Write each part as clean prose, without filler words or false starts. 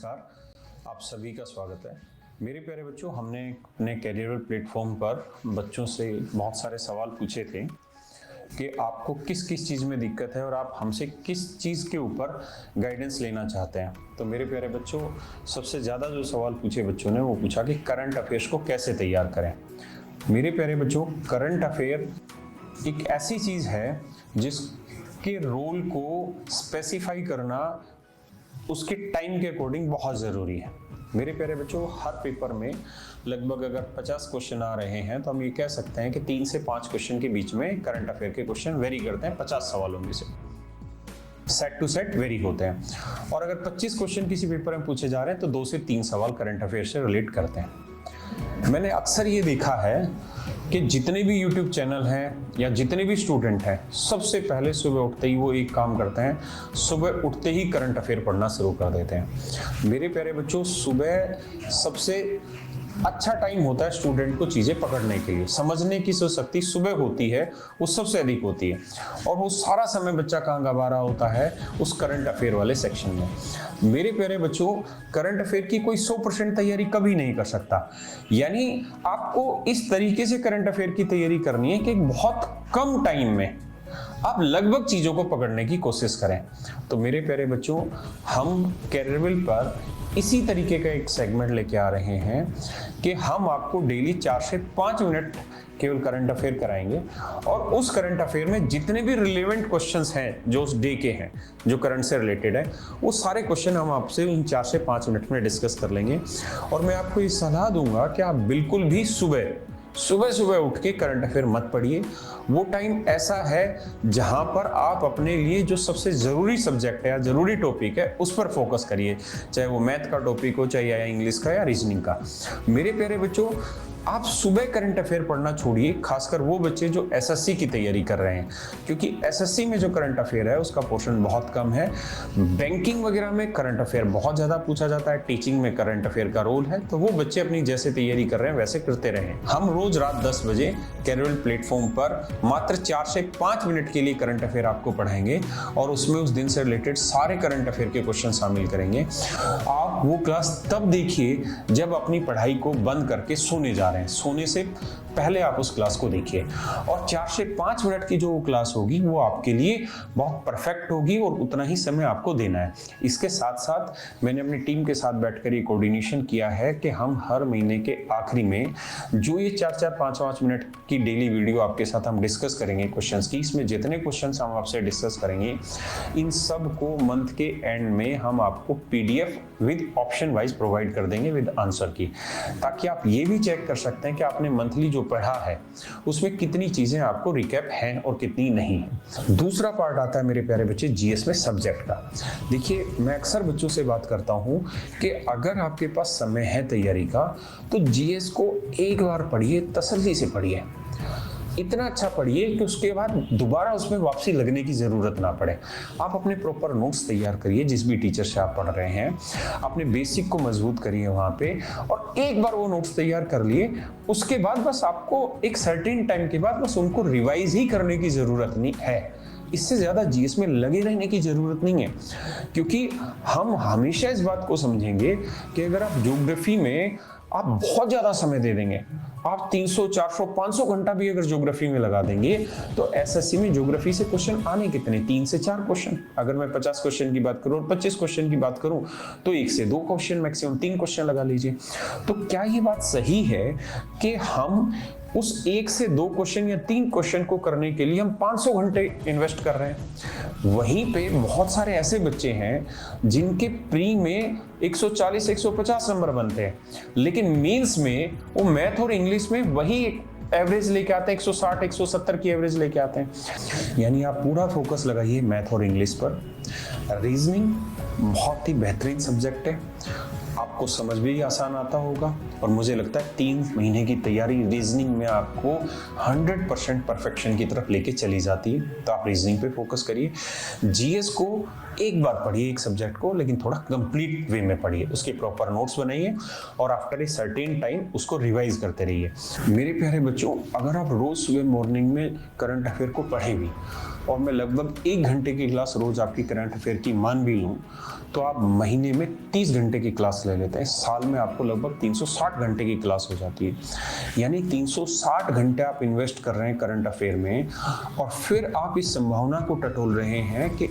नमस्कार, आप सभी का स्वागत है। मेरे प्यारे बच्चों, हमने अपने कैरियर प्लेटफॉर्म पर बच्चों से बहुत सारे सवाल पूछे थे कि आपको किस किस चीज़ में दिक्कत है और आप हमसे किस चीज़ के ऊपर गाइडेंस लेना चाहते हैं। तो मेरे प्यारे बच्चों, सबसे ज़्यादा जो सवाल पूछे बच्चों ने वो पूछा कि करंट अफेयर्स को कैसे तैयार करें। मेरे प्यारे बच्चों, करंट अफेयर एक ऐसी चीज़ है जिसके रोल को स्पेसिफाई करना उसके टाइम के अकॉर्डिंग बहुत ज़रूरी है। मेरे प्यारे बच्चों, हर पेपर में लगभग अगर 50 क्वेश्चन आ रहे हैं तो हम ये कह सकते हैं कि 3 से 5 क्वेश्चन के बीच में करंट अफेयर के क्वेश्चन वेरी करते हैं। 50 सवालों में से सेट टू सेट वेरी होते हैं और अगर 25 क्वेश्चन किसी पेपर में पूछे जा रहे हैं तो 2 से 3 सवाल करंट अफेयर से रिलेट करते हैं। मैंने अक्सर ये देखा है कि जितने भी YouTube चैनल हैं या जितने भी स्टूडेंट हैं, सबसे पहले सुबह उठते ही वो एक काम करते हैं, सुबह उठते ही करंट अफेयर पढ़ना शुरू कर देते हैं। मेरे प्यारे बच्चों, सुबह सबसे अच्छा टाइम होता है स्टूडेंट को चीज़ें पकड़ने के लिए। समझने की जो शक्ति सुबह होती है वो सबसे अधिक होती है और वो सारा समय बच्चा कहाँ गंवा रहा होता है, उस करंट अफेयर वाले सेक्शन में। मेरे प्यारे बच्चों, करंट अफेयर की कोई 100% तैयारी कभी नहीं कर सकता। यानी आपको इस तरीके से करंट अफेयर की तैयारी करनी है कि बहुत कम टाइम में आप लगभग चीज़ों को पकड़ने की कोशिश करें। तो मेरे प्यारे बच्चों, हम कैरियर पर इसी तरीके का एक सेगमेंट लेके आ रहे हैं कि हम आपको डेली 4 से 5 मिनट केवल करंट अफेयर कराएंगे और उस करंट अफेयर में जितने भी रिलेवेंट क्वेश्चंस हैं जो उस डे के हैं, जो करंट से रिलेटेड है, वो सारे क्वेश्चन हम आपसे इन 4 से 5 मिनट में डिस्कस कर लेंगे। और मैं आपको ये सलाह दूंगा कि आप बिल्कुल भी सुबह उठ के करंट अफेयर मत पढ़िए। वो टाइम ऐसा है जहां पर आप अपने लिए जो सबसे ज़रूरी सब्जेक्ट है या ज़रूरी टॉपिक है उस पर फोकस करिए, चाहे वो मैथ का टॉपिक हो, चाहे या इंग्लिश का या रीजनिंग का। मेरे प्यारे बच्चों, आप सुबह करंट अफेयर पढ़ना छोड़िए, खासकर वो बच्चे जो एसएससी की तैयारी कर रहे हैं, क्योंकि एसएससी में जो करंट अफेयर है उसका पोर्शन बहुत कम है। बैंकिंग वगैरह में करंट अफेयर बहुत ज़्यादा पूछा जाता है, टीचिंग में करंट अफेयर का रोल है, तो वो बच्चे अपनी जैसे तैयारी कर रहे हैं वैसे करते रहें। हम रोज रात 10 बजे कैरियर प्लेटफॉर्म पर मात्र 4 से 5 मिनट के लिए करंट अफेयर आपको पढ़ाएंगे और उसमें उस दिन से रिलेटेड सारे करंट अफेयर के क्वेश्चन शामिल करेंगे। आप वो क्लास तब देखिए जब अपनी पढ़ाई को बंद करके सोने जा रहे हैं, सोने से पहले आप उस क्लास को देखिए और 4 से 5 मिनट की जो क्लास होगी वो आपके लिए बहुत परफेक्ट होगी और उतना ही समय आपको देना है। इसके साथ साथ मैंने अपनी टीम के साथ बैठकर ये कोऑर्डिनेशन किया है कि हम हर महीने के आखिरी में जो ये 4-4, 5-5 मिनट की डेली वीडियो आपके साथ हम डिस्कस करेंगे क्वेश्चंस की, इसमें जितने क्वेश्चंस हम आपसे डिस्कस करेंगे इन सब को मंथ के एंड में हम आपको PDF with option wise provide कर देंगे विद आंसर की, ताकि आप ये भी चेक कर सकते हैं कि आपने मंथली जो पढ़ा है उसमें कितनी चीजें आपको रिकैप हैं और कितनी नहीं है। दूसरा पार्ट आता है मेरे प्यारे बच्चे जीएस में सब्जेक्ट का। देखिए, मैं अक्सर बच्चों से बात करता हूं कि अगर आपके पास समय है तैयारी का तो जीएस को एक बार पढ़िए, तसल्ली से पढ़िए, इतना अच्छा पढ़िए कि उसके बाद दोबारा उसमें वापसी लगने की ज़रूरत ना पड़े। आप अपने प्रॉपर नोट्स तैयार करिए, जिस भी टीचर से आप पढ़ रहे हैं अपने बेसिक को मजबूत करिए वहाँ पे, और एक बार वो नोट्स तैयार कर लिए उसके बाद बस आपको एक सर्टेन टाइम के बाद बस उनको रिवाइज ही करने की ज़रूरत नहीं है। इससे ज़्यादा जीएस में लगे रहने की ज़रूरत नहीं है, क्योंकि हम हमेशा इस बात को समझेंगे कि अगर आप ज्योग्राफी में आप बहुत ज़्यादा समय दे देंगे, आप 300, 400, 500 घंटा भी अगर ज्योग्राफी में लगा देंगे तो एसएससी में ज्योग्राफी से क्वेश्चन आने कितने, 3 से 4 क्वेश्चन। अगर मैं 50 क्वेश्चन की बात करूं और 25 क्वेश्चन की बात करूं तो 1 से 2 क्वेश्चन, मैक्सिमम 3 क्वेश्चन लगा लीजिए। तो क्या ये बात सही है कि हम उस 1 से 2 क्वेश्चन या 3 क्वेश्चन को करने के लिए हम 500 घंटे इन्वेस्ट कर रहे हैं? वहीं पे बहुत सारे ऐसे बच्चे हैं जिनके प्री में 140, 150 नंबर बनते हैं, लेकिन मेंस में वो मैथ और इंग्लिश में वही एवरेज लेके आते हैं, 160, 170 की एवरेज लेके आते हैं। यानी आप पूरा फोकस लगाइए मैथ और इंग्लिश पर। रीजनिंग बहुत ही बेहतरीन सब्जेक्ट है, आप आपको समझ भी आसान आता होगा और मुझे लगता है 3 महीने की तैयारी रीजनिंग में आपको 100% परफेक्शन की तरफ लेके चली जाती है। तो आप रीजनिंग पे फोकस करिए। जीएस को एक बार पढ़िए, एक सब्जेक्ट को, लेकिन थोड़ा कंप्लीट वे में पढ़िए, उसके प्रॉपर नोट्स बनाइए और आफ्टर ए सर्टेन टाइम उसको रिवाइज करते रहिए। मेरे प्यारे बच्चों, अगर आप रोज सुबह मॉर्निंग में करंट अफेयर को पढ़ें भी और मैं लगभग 1 घंटे की क्लास रोज आपकी करंट अफेयर की मान भी लूँ, तो आप महीने में 30 घंटे की क्लास ले लेते हैं। साल में आपको लगभग 360 घंटे की क्लास हो जाती है। यानी 360 घंटे आप इन्वेस्ट कर रहे हैं करंट अफेयर में और फिर आप इस संभावना को टटोल रहे हैं कि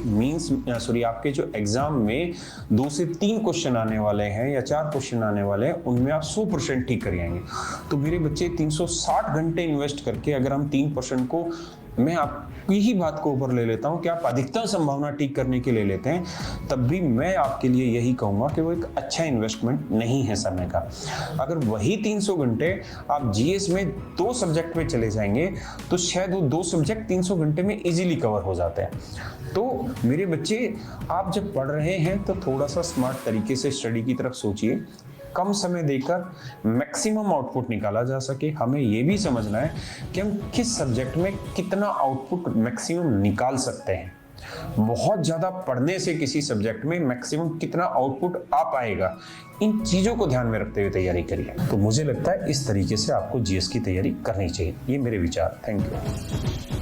आपके जो एग्जाम में 2 से 3 क्वेश्चन आने वाले हैं या 4 क्वेश्चन आने वाले हैं, उनमें आप 100% ठीक कर आएंगे। तो मेरे बच्चे 360 घंटे इन्वेस्ट करके अगर हम 3% को, मैं आपकी ही बात को ऊपर ले लेता हूं कि आप अधिकतम संभावना ठीक करने के ले लेते हैं, तब भी मैं आपके लिए यही कहूंगा कि वो एक अच्छा इन्वेस्टमेंट नहीं है समय का। अगर वही 300 घंटे आप जीएस में 2 सब्जेक्ट में चले जाएंगे तो शायद वो 2 सब्जेक्ट 300 घंटे में इजीली कवर हो जाते हैं। तो मेरे बच्चे, आप जब पढ़ रहे हैं तो थोड़ा सा स्मार्ट तरीके से स्टडी की तरफ सोचिए। कम समय देकर मैक्सिमम आउटपुट निकाला जा सके। हमें ये भी समझना है कि हम किस सब्जेक्ट में कितना आउटपुट मैक्सिमम निकाल सकते हैं। बहुत ज्यादा पढ़ने से किसी सब्जेक्ट में मैक्सिमम कितना आउटपुट आ पाएगा, इन चीजों को ध्यान में रखते हुए तैयारी करिए। तो मुझे लगता है इस तरीके से आपको जीएस की तैयारी करनी चाहिए। ये मेरे विचार। Thank you.